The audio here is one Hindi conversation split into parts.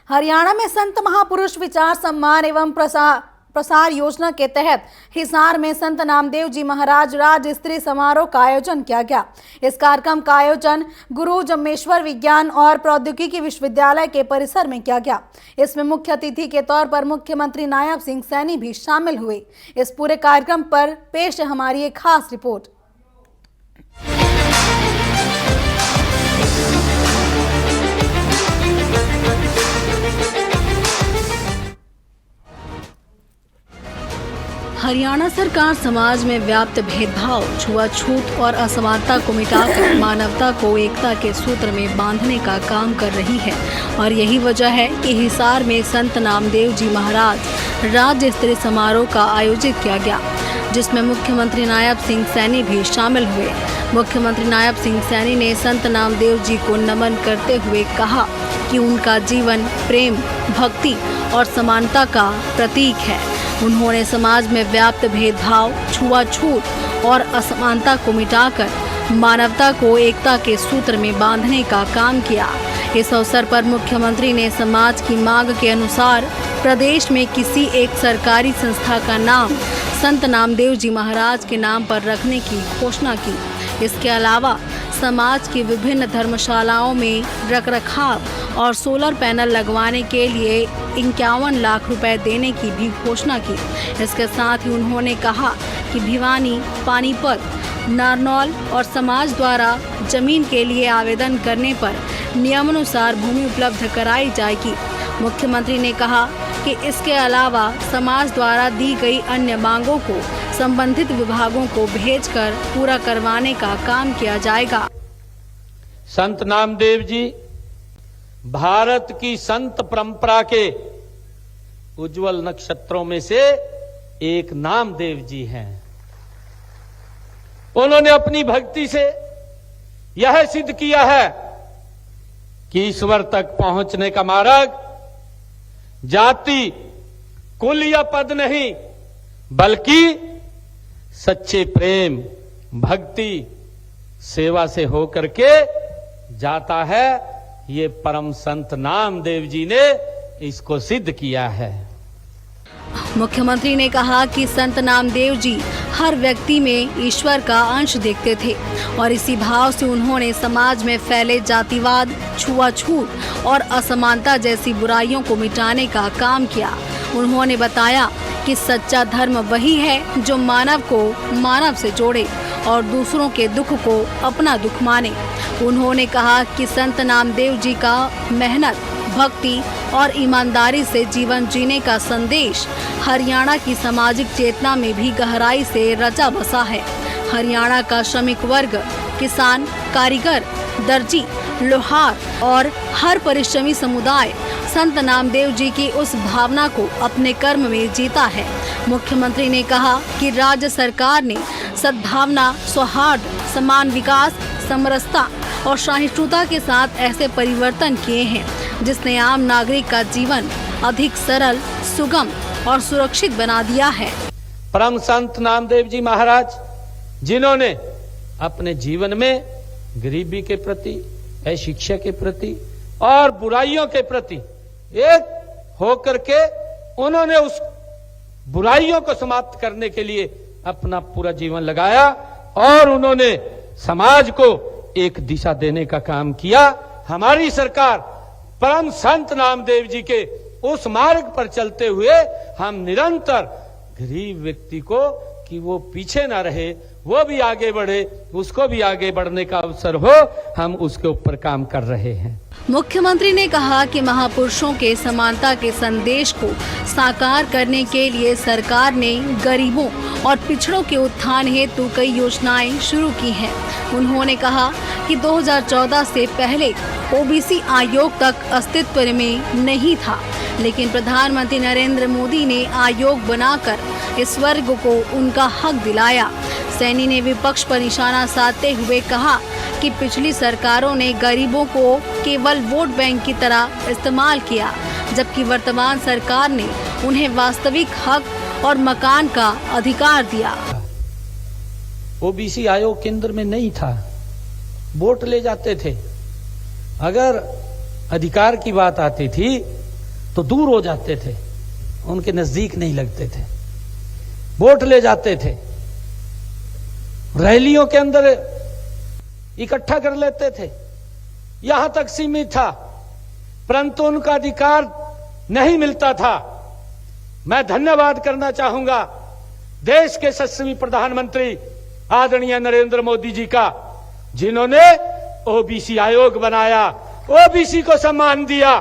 हरियाणा में संत महापुरुष विचार सम्मान एवं प्रसार योजना के तहत हिसार में संत नामदेव जी महाराज राज्य स्तरीय समारोह का आयोजन किया गया। इस कार्यक्रम का आयोजन गुरु जम्मेश्वर विज्ञान और प्रौद्योगिकी विश्वविद्यालय के परिसर में किया गया। इसमें मुख्य अतिथि के तौर पर मुख्यमंत्री नायब सिंह सैनी भी शामिल हुए। इस पूरे कार्यक्रम पर पेश है हमारी एक खास रिपोर्ट। हरियाणा सरकार समाज में व्याप्त भेदभाव, छुआछूत और असमानता को मिटाकर मानवता को एकता के सूत्र में बांधने का काम कर रही है और यही वजह है कि हिसार में संत नामदेव जी महाराज राज्य स्तरीय समारोह का आयोजित किया गया, जिसमें मुख्यमंत्री नायब सिंह सैनी भी शामिल हुए। मुख्यमंत्री नायब सिंह सैनी ने संत नामदेव जी को नमन करते हुए कहा कि उनका जीवन प्रेम, भक्ति और समानता का प्रतीक है। उन्होंने समाज में व्याप्त भेदभाव, छुआछूत और असमानता को मिटाकर मानवता को एकता के सूत्र में बांधने का काम किया। इस अवसर पर मुख्यमंत्री ने समाज की मांग के अनुसार प्रदेश में किसी एक सरकारी संस्था का नाम संत नामदेव जी महाराज के नाम पर रखने की घोषणा की। इसके अलावा समाज की विभिन्न धर्मशालाओं में रखरखाव और सोलर पैनल लगवाने के लिए 51 लाख रुपए देने की भी घोषणा की। इसके साथ ही उन्होंने कहा कि भिवानी, पानीपत, नारनौल और समाज द्वारा जमीन के लिए आवेदन करने पर नियमानुसार भूमि उपलब्ध कराई जाएगी। मुख्यमंत्री ने कहा कि इसके अलावा समाज द्वारा दी गई अन्य मांगों को संबंधित विभागों को भेजकर पूरा करवाने का काम किया जाएगा। संत नामदेव जी भारत की संत परंपरा के उज्जवल नक्षत्रों में से एक नामदेव जी हैं। उन्होंने अपनी भक्ति से यह सिद्ध किया है कि ईश्वर तक पहुंचने का मार्ग जाति, कुल या पद नहीं, बल्कि सच्चे प्रेम, भक्ति, सेवा से होकर के जाता है। ये परम संत नामदेव जी ने इसको सिद्ध किया है। मुख्यमंत्री ने कहा कि संत नामदेव जी हर व्यक्ति में ईश्वर का अंश देखते थे और इसी भाव से उन्होंने समाज में फैले जातिवाद, छुआछूत और असमानता जैसी बुराइयों को मिटाने का काम किया। उन्होंने बताया कि सच्चा धर्म वही है जो मानव को मानव से जोड़े और दूसरों के दुख को अपना दुख माने। उन्होंने कहा कि संत नामदेव जी का मेहनत, भक्ति और ईमानदारी से जीवन जीने का संदेश हरियाणा की सामाजिक चेतना में भी गहराई से रचा बसा है। हरियाणा का श्रमिक वर्ग, किसान, कारीगर, दर्जी, लोहार और हर परिश्रमी समुदाय संत नामदेव जी की उस भावना को अपने कर्म में जीता है। मुख्यमंत्री ने कहा कि राज्य सरकार ने सद्भावना, सौहार्द, समान विकास, समरसता और सहिष्णुता के साथ ऐसे परिवर्तन किए हैं जिसने आम नागरिक का जीवन अधिक सरल, सुगम और सुरक्षित बना दिया है। परम संत नामदेव जी महाराज जिन्होंने अपने जीवन में गरीबी के प्रति, अशिक्षा के प्रति और बुराइयों के प्रति एक होकर के उन्होंने उस बुराइयों को समाप्त करने के लिए अपना पूरा जीवन लगाया और उन्होंने समाज को एक दिशा देने का काम किया। हमारी सरकार परम संत नामदेव जी के उस मार्ग पर चलते हुए हम निरंतर गरीब व्यक्ति को कि वो पीछे ना रहे, वो भी आगे बढ़े, उसको भी आगे बढ़ने का अवसर हो, हम उसके ऊपर काम कर रहे हैं। मुख्यमंत्री ने कहा कि महापुरुषों के समानता के संदेश को साकार करने के लिए सरकार ने गरीबों और पिछड़ों के उत्थान हेतु कई योजनाएं शुरू की हैं। उन्होंने कहा कि 2014 से पहले ओबीसी आयोग तक अस्तित्व में नहीं था, लेकिन प्रधानमंत्री नरेंद्र मोदी ने आयोग बनाकर इस वर्ग को उनका हक दिलाया। सैनी ने विपक्ष पर निशाना साधते हुए कहा कि पिछली सरकारों ने गरीबों को केवल वोट बैंक की तरह इस्तेमाल किया, जबकि वर्तमान सरकार ने उन्हें वास्तविक हक और मकान का अधिकार दिया। ओबीसी आयोग केंद्र में नहीं था, वोट ले जाते थे। अगर अधिकार की बात आती थी तो दूर हो जाते थे, उनके नजदीक नहीं लगते थे। वोट ले जाते थे, रैलियों के अंदर इकट्ठा कर लेते थे, यहां तक सीमित था, परंतु उनका अधिकार नहीं मिलता था। मैं धन्यवाद करना चाहूंगा देश के यशस्वी प्रधानमंत्री आदरणीय नरेंद्र मोदी जी का, जिन्होंने ओबीसी आयोग बनाया, ओबीसी को सम्मान दिया।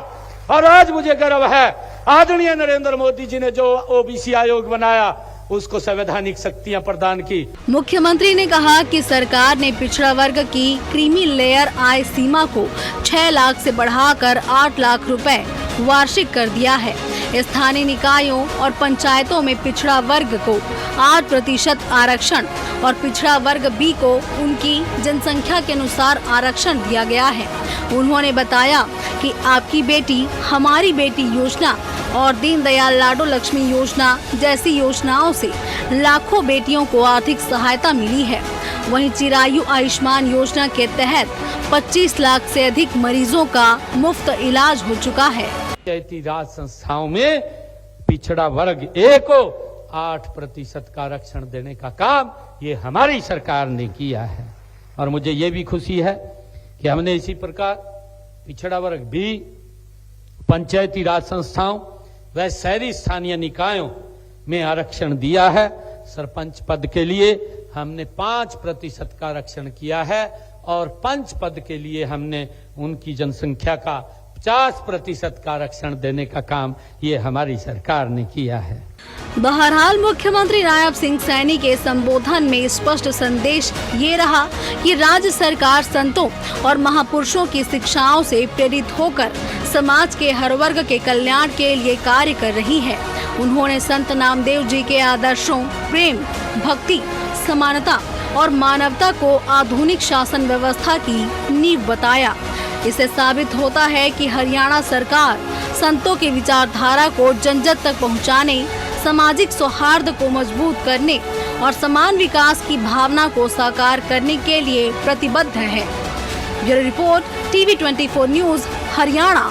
और आज मुझे गर्व है, आदरणीय नरेंद्र मोदी जी ने जो ओबीसी आयोग बनाया उसको संवैधानिक शक्तियां प्रदान की। मुख्यमंत्री ने कहा कि सरकार ने पिछड़ा वर्ग की क्रीमी लेयर आय सीमा को 6 लाख से बढ़ाकर 8 लाख रुपए वार्षिक कर दिया है। स्थानीय निकायों और पंचायतों में पिछड़ा वर्ग को 8% आरक्षण और पिछड़ा वर्ग बी को उनकी जनसंख्या के अनुसार आरक्षण दिया गया है। उन्होंने बताया कि आपकी बेटी हमारी बेटी योजना और दीनदयाल लाडो लक्ष्मी योजना जैसी योजनाओं से लाखों बेटियों को आर्थिक सहायता मिली है। वहीं चिरायु आयुष्मान योजना के तहत 25 लाख से अधिक मरीजों का मुफ्त इलाज हो चुका है। पंचायती राज संस्थाओं में पिछड़ा वर्ग ए को 8% का आरक्षण देने का काम ये हमारी सरकार ने किया है। और मुझे ये भी खुशी है कि हमने इसी प्रकार पिछड़ा वर्ग बी, पंचायती राज संस्थाओं व शहरी स्थानीय निकायों में आरक्षण दिया है। सरपंच पद के लिए हमने 5% का आरक्षण किया है और पंच पद के लिए हमने उनकी जनसंख्या का 50% का आरक्षण देने का काम ये हमारी सरकार ने किया है। बहरहाल मुख्यमंत्री नायब सिंह सैनी के संबोधन में स्पष्ट संदेश ये रहा कि राज्य सरकार संतों और महापुरुषों की शिक्षाओं से प्रेरित होकर समाज के हर वर्ग के कल्याण के लिए कार्य कर रही है। उन्होंने संत नामदेव जी के आदर्शों प्रेम, भक्ति, समानता और मानवता को आधुनिक शासन व्यवस्था की नींव बताया। इससे साबित होता है कि हरियाणा सरकार संतों की विचारधारा को जन जन तक पहुंचाने, सामाजिक सौहार्द को मजबूत करने और समान विकास की भावना को साकार करने के लिए प्रतिबद्ध है। Bureau report, TV24 news, Haryana.